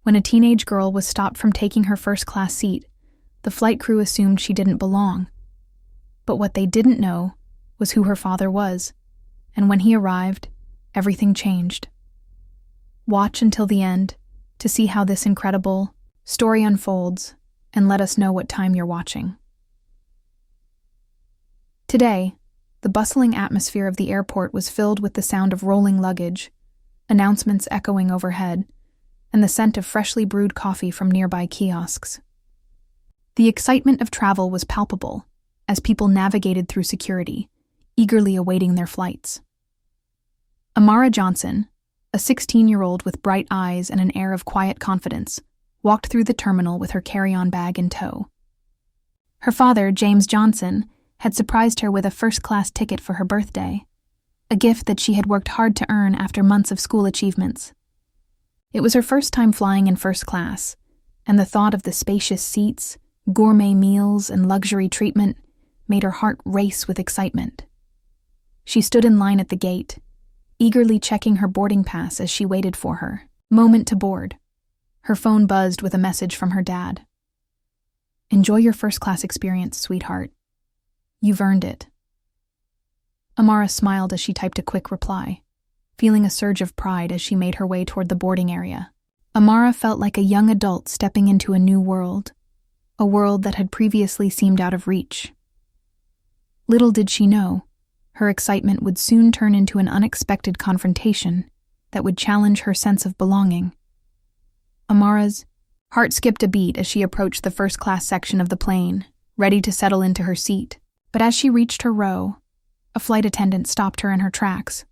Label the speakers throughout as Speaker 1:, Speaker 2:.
Speaker 1: When a teenage girl was stopped from taking her first-class seat, the flight crew assumed she didn't belong. But what they didn't know was who her father was, and when he arrived, everything changed. Watch until the end to see how this incredible story unfolds, and let us know what time you're watching. Today, the bustling atmosphere of the airport was filled with the sound of rolling luggage, announcements echoing overhead, and the scent of freshly brewed coffee from nearby kiosks. The excitement of travel was palpable as people navigated through security, eagerly awaiting their flights. Amara Johnson, a 16-year-old with bright eyes and an air of quiet confidence, walked through the terminal with her carry-on bag in tow. Her father, James Johnson, had surprised her with a first-class ticket for her birthday, a gift that she had worked hard to earn after months of school achievements. It was her first time flying in first class, and the thought of the spacious seats, gourmet meals, and luxury treatment made her heart race with excitement. She stood in line at the gate, eagerly checking her boarding pass as she waited for her moment to board. Her phone buzzed with a message from her dad. "Enjoy your first-class experience, sweetheart. You've earned it." Amara smiled as she typed a quick reply, feeling a surge of pride as she made her way toward the boarding area. Amara felt like a young adult stepping into a new world, a world that had previously seemed out of reach. Little did she know, her excitement would soon turn into an unexpected confrontation that would challenge her sense of belonging. Amara's heart skipped a beat as she approached the first-class section of the plane, ready to settle into her seat. But as she reached her row, a flight attendant stopped her in her tracks.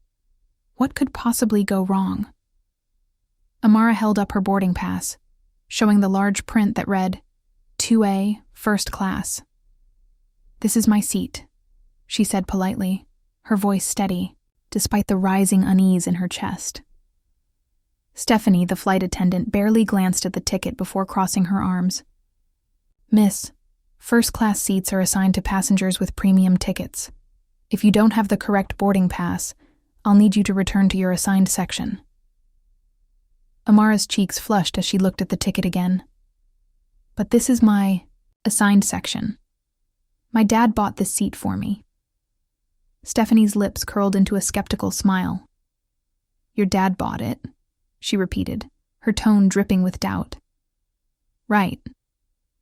Speaker 1: What could possibly go wrong? Amara held up her boarding pass, showing the large print that read, 2A, First Class. "This is my seat," she said politely, her voice steady, despite the rising unease in her chest. Stephanie, the flight attendant, barely glanced at the ticket before crossing her arms. "Miss, first-class seats are assigned to passengers with premium tickets. If you don't have the correct boarding pass, I'll need you to return to your assigned section." Amara's cheeks flushed as she looked at the ticket again. "But this is my assigned section. My dad bought this seat for me." Stephanie's lips curled into a skeptical smile. "Your dad bought it?" she repeated, her tone dripping with doubt. "Right.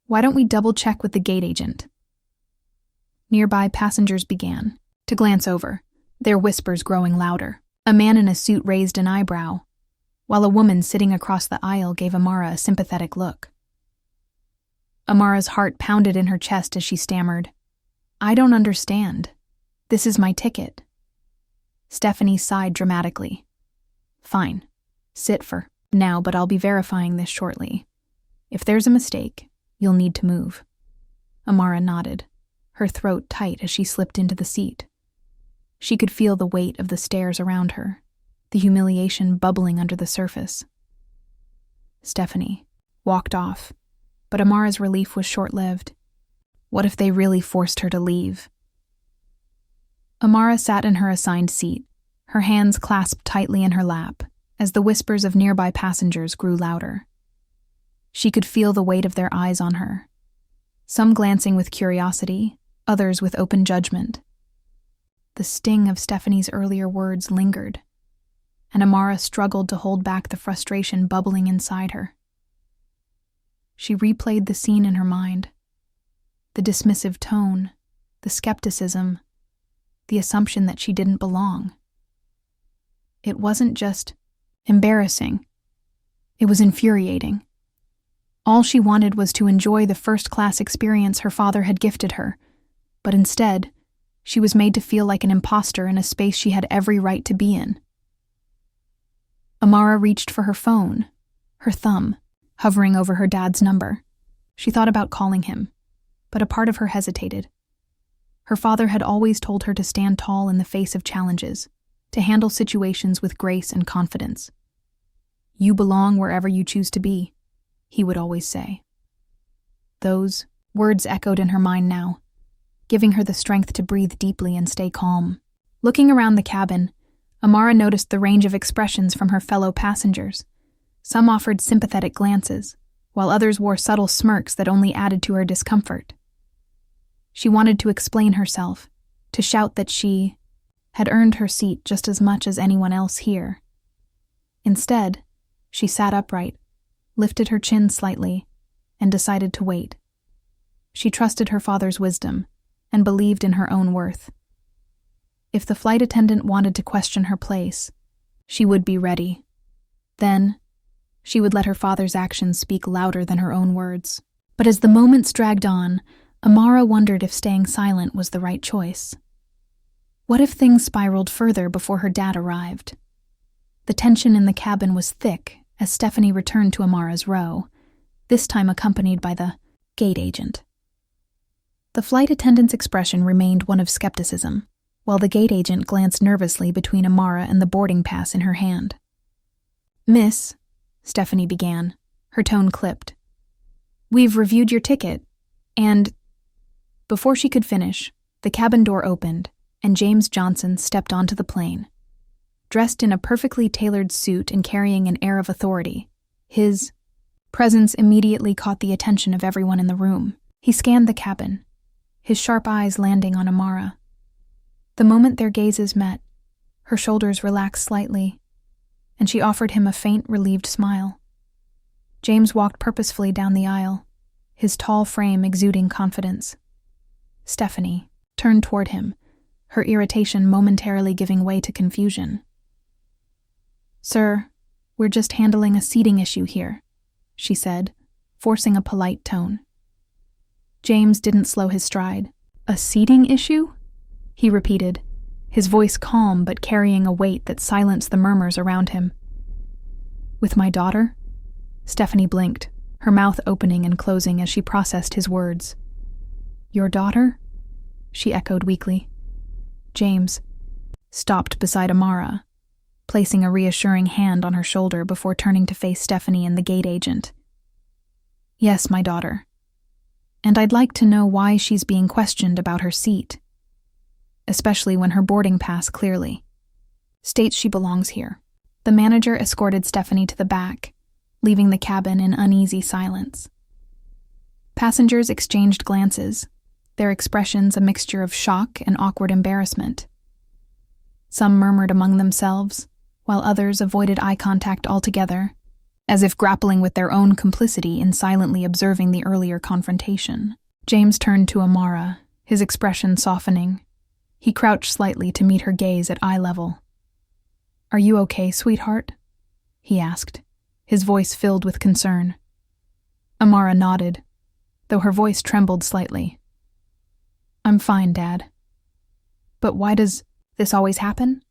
Speaker 1: Why don't we double-check with the gate agent?" Nearby passengers began to glance over, their whispers growing louder. A man in a suit raised an eyebrow, while a woman sitting across the aisle gave Amara a sympathetic look. Amara's heart pounded in her chest as she stammered, "I don't understand. This is my ticket." Stephanie sighed dramatically. "Fine. Sit for now, but I'll be verifying this shortly. If there's a mistake, you'll need to move." Amara nodded, her throat tight as she slipped into the seat. She could feel the weight of the stairs around her, the humiliation bubbling under the surface. Stephanie walked off, but Amara's relief was short-lived. What if they really forced her to leave? Amara sat in her assigned seat, her hands clasped tightly in her lap, as the whispers of nearby passengers grew louder. She could feel the weight of their eyes on her, some glancing with curiosity, others with open judgment. The sting of Stephanie's earlier words lingered, and Amara struggled to hold back the frustration bubbling inside her. She replayed the scene in her mind. The dismissive tone, the skepticism, the assumption that she didn't belong. It wasn't just embarrassing. It was infuriating. All she wanted was to enjoy the first-class experience her father had gifted her, but instead, she was made to feel like an imposter in a space she had every right to be in. Amara reached for her phone, her thumb hovering over her dad's number. She thought about calling him, but a part of her hesitated. Her father had always told her to stand tall in the face of challenges, to handle situations with grace and confidence. "You belong wherever you choose to be," he would always say. Those words echoed in her mind now, giving her the strength to breathe deeply and stay calm. Looking around the cabin, Amara noticed the range of expressions from her fellow passengers. Some offered sympathetic glances, while others wore subtle smirks that only added to her discomfort. She wanted to explain herself, to shout that she had earned her seat just as much as anyone else here. Instead, she sat upright, lifted her chin slightly, and decided to wait. She trusted her father's wisdom and believed in her own worth. If the flight attendant wanted to question her place, she would be ready. Then, she would let her father's actions speak louder than her own words. But as the moments dragged on, Amara wondered if staying silent was the right choice. What if things spiraled further before her dad arrived? The tension in the cabin was thick as Stephanie returned to Amara's row, this time accompanied by the gate agent. The flight attendant's expression remained one of skepticism, while the gate agent glanced nervously between Amara and the boarding pass in her hand. "Miss," Stephanie began, her tone clipped, "we've reviewed your ticket, and—" Before she could finish, the cabin door opened, and James Johnson stepped onto the plane. Dressed in a perfectly tailored suit and carrying an air of authority, his presence immediately caught the attention of everyone in the room. He scanned the cabin, his sharp eyes landing on Amara. The moment their gazes met, her shoulders relaxed slightly, and she offered him a faint, relieved smile. James walked purposefully down the aisle, his tall frame exuding confidence. Stephanie turned toward him, her irritation momentarily giving way to confusion. "Sir, we're just handling a seating issue here," she said, forcing a polite tone. James didn't slow his stride. "A seating issue?" he repeated, his voice calm but carrying a weight that silenced the murmurs around him. "With my daughter?" Stephanie blinked, her mouth opening and closing as she processed his words. "Your daughter?" she echoed weakly. James stopped beside Amara, placing a reassuring hand on her shoulder before turning to face Stephanie and the gate agent. "Yes, my daughter. And I'd like to know why she's being questioned about her seat, especially when her boarding pass clearly states she belongs here." The manager escorted Stephanie to the back, leaving the cabin in uneasy silence. Passengers exchanged glances, their expressions a mixture of shock and awkward embarrassment. Some murmured among themselves, while others avoided eye contact altogether, as if grappling with their own complicity in silently observing the earlier confrontation. James turned to Amara, his expression softening. He crouched slightly to meet her gaze at eye level. "Are you okay, sweetheart?" he asked, his voice filled with concern. Amara nodded, though her voice trembled slightly. "I'm fine, Dad. But why does this always happen?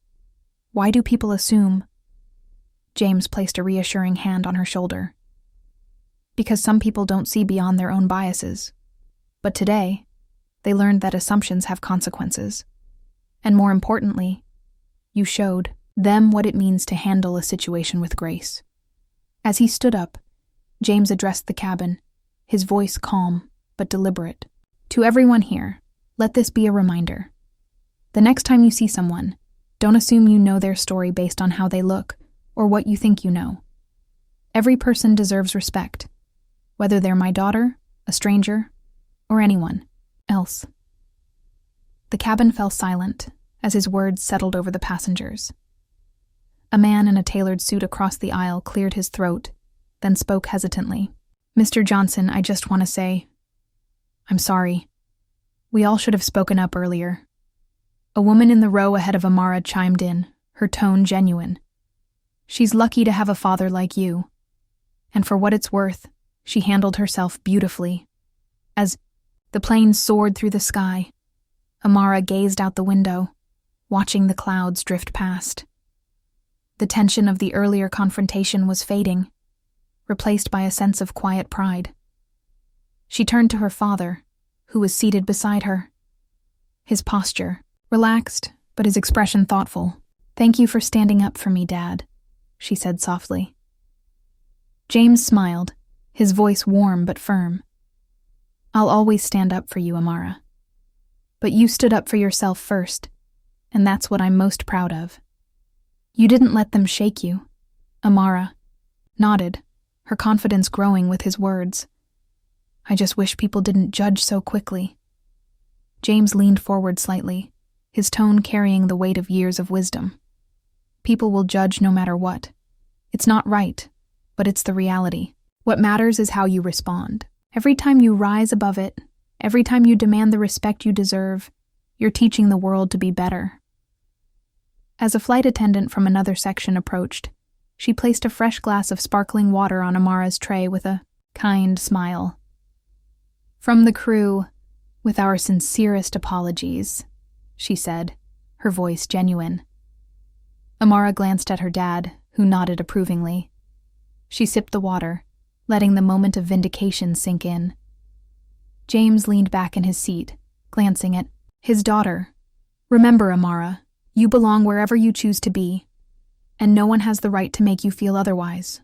Speaker 1: Why do people assume—" James placed a reassuring hand on her shoulder. "Because some people don't see beyond their own biases. But today, they learned that assumptions have consequences. And more importantly, you showed them what it means to handle a situation with grace." As he stood up, James addressed the cabin, his voice calm but deliberate. "To everyone here, let this be a reminder. The next time you see someone, don't assume you know their story based on how they look or what you think you know. Every person deserves respect, whether they're my daughter, a stranger, or anyone else." The cabin fell silent as his words settled over the passengers. A man in a tailored suit across the aisle cleared his throat, then spoke hesitantly. "Mr. Johnson, I just want to say, I'm sorry. We all should have spoken up earlier." A woman in the row ahead of Amara chimed in, her tone genuine. "She's lucky to have a father like you. And for what it's worth, she handled herself beautifully." As the plane soared through the sky, Amara gazed out the window, watching the clouds drift past. The tension of the earlier confrontation was fading, replaced by a sense of quiet pride. She turned to her father, who was seated beside her. His posture relaxed, but his expression thoughtful. "Thank you for standing up for me, Dad," she said softly. James smiled, his voice warm but firm. "I'll always stand up for you, Amara. But you stood up for yourself first, and that's what I'm most proud of. You didn't let them shake you." Amara nodded, her confidence growing with his words. I just wish people didn't judge so quickly. James leaned forward slightly, his tone carrying the weight of years of wisdom. People will judge no matter what. It's not right, but it's the reality. What matters is how you respond. Every time you rise above it, every time you demand the respect you deserve, you're teaching the world to be better. As a flight attendant from another section approached, she placed a fresh glass of sparkling water on Amara's tray with a kind smile. From the crew, with our sincerest apologies, she said, her voice genuine. Amara glanced at her dad, who nodded approvingly. She sipped the water, letting the moment of vindication sink in. James leaned back in his seat, glancing at his daughter. Remember, Amara, you belong wherever you choose to be, and no one has the right to make you feel otherwise.